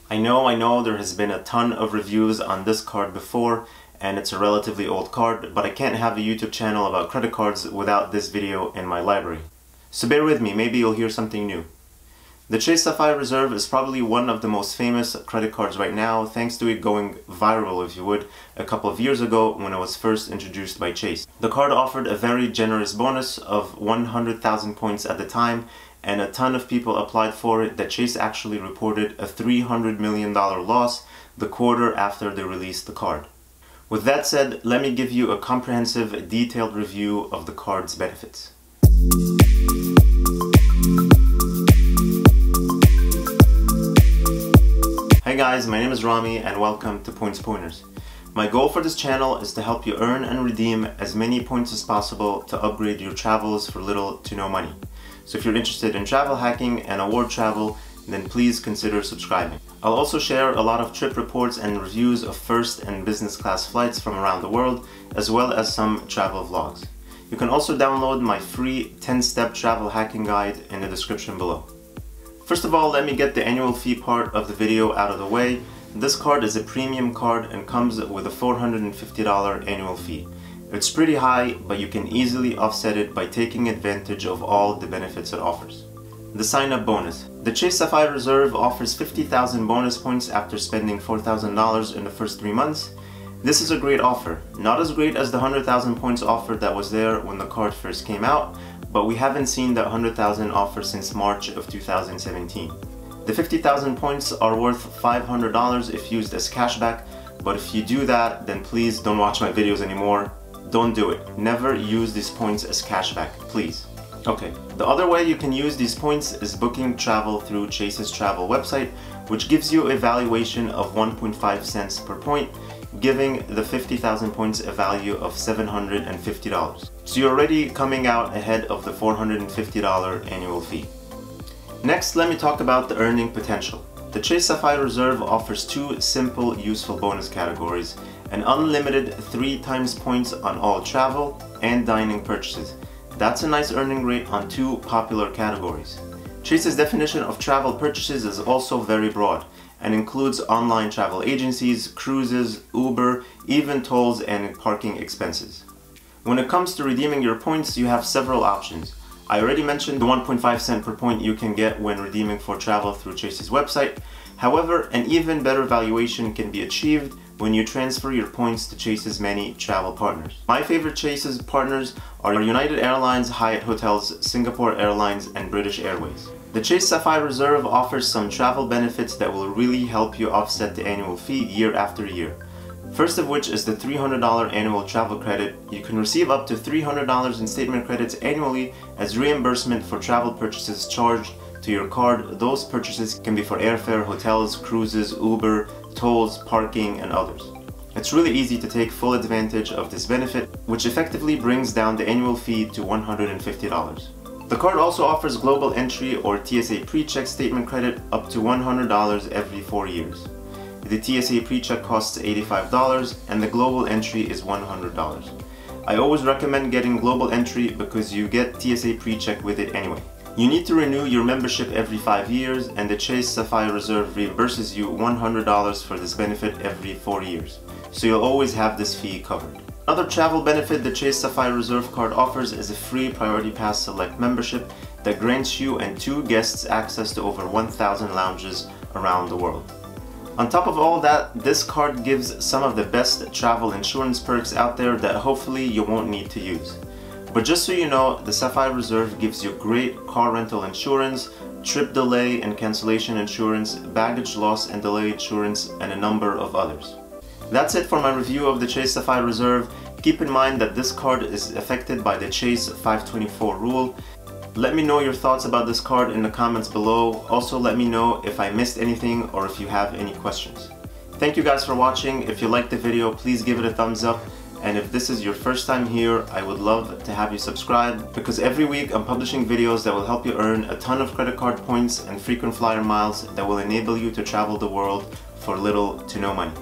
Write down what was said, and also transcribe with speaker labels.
Speaker 1: I know there has been a ton of reviews on this card before, and it's a relatively old card, but I can't have a YouTube channel about credit cards without this video in my library. So bear with me, maybe you'll hear something new. The Chase SAPPHIRE Reserve is probably one of the most famous credit cards right now, thanks to it going viral, if you would, a couple of years ago when it was first introduced by Chase. The card offered a very generous bonus of 100,000 points at the time, and a ton of people applied for it that Chase actually reported a $300 million loss the quarter after they released the card. With that said, let me give you a comprehensive, detailed review of the card's benefits. Hey guys, my name is Rami and welcome to Points Pointers. My goal for this channel is to help you earn and redeem as many points as possible to upgrade your travels for little to no money. So if you're interested in travel hacking and award travel, then please consider subscribing. I'll also share a lot of trip reports and reviews of first and business class flights from around the world, as well as some travel vlogs. You can also download my free 10-step travel hacking guide in the description below. First of all, let me get the annual fee part of the video out of the way. This card is a premium card and comes with a $450 annual fee. It's pretty high, but you can easily offset it by taking advantage of all the benefits it offers. The Signup Bonus. The Chase SAPPHIRE Reserve offers 50,000 bonus points after spending $4,000 in the first 3 months. This is a great offer. Not as great as the 100,000 points offer that was there when the card first came out, but we haven't seen that 100,000 offer since March of 2017. The 50,000 points are worth $500 if used as cashback, but if you do that, then please don't watch my videos anymore. Don't do it. Never use these points as cashback, please. Okay, the other way you can use these points is booking travel through Chase's travel website, which gives you a valuation of 1.5 cents per point, giving the 50,000 points a value of $750. So you're already coming out ahead of the $450 annual fee. Next, let me talk about the earning potential. The Chase SAPPHIRE Reserve offers two simple, useful bonus categories: an unlimited 3 times points on all travel and dining purchases. That's a nice earning rate on two popular categories. Chase's definition of travel purchases is also very broad and includes online travel agencies, cruises, Uber, even tolls and parking expenses. When it comes to redeeming your points, you have several options. I already mentioned the 1.5 cent per point you can get when redeeming for travel through Chase's website. However, an even better valuation can be achieved when you transfer your points to Chase's many travel partners. My favorite Chase's partners are United Airlines, Hyatt Hotels, Singapore Airlines, and British Airways. The Chase SAPPHIRE Reserve offers some travel benefits that will really help you offset the annual fee year after year. First of which is the $300 annual travel credit. You can receive up to $300 in statement credits annually as reimbursement for travel purchases charged to your card. Those purchases can be for airfare, hotels, cruises, Uber, tolls, parking, and others. It's really easy to take full advantage of this benefit, which effectively brings down the annual fee to $150. The card also offers global entry or TSA pre-check statement credit up to $100 every 4 years. The TSA pre-check costs $85 and the global entry is $100. I always recommend getting global entry because you get TSA pre-check with it anyway. You need to renew your membership every 5 years, and the Chase SAPPHIRE Reserve reimburses you $100 for this benefit every 4 years. So you'll always have this fee covered. Another travel benefit the Chase SAPPHIRE Reserve card offers is a free Priority Pass Select membership that grants you and 2 guests access to over 1,000 lounges around the world. On top of all that, this card gives some of the best travel insurance perks out there that hopefully you won't need to use. But just so you know, the SAPPHIRE Reserve gives you great car rental insurance, trip delay and cancellation insurance, baggage loss and delay insurance, and a number of others. That's it for my review of the Chase SAPPHIRE Reserve. Keep in mind that this card is affected by the Chase 524 rule. Let me know your thoughts about this card in the comments below. Also let me know if I missed anything or if you have any questions. Thank you guys for watching. If you liked the video, please give it a thumbs up. And if this is your first time here, I would love to have you subscribe, because every week I'm publishing videos that will help you earn a ton of credit card points and frequent flyer miles that will enable you to travel the world for little to no money.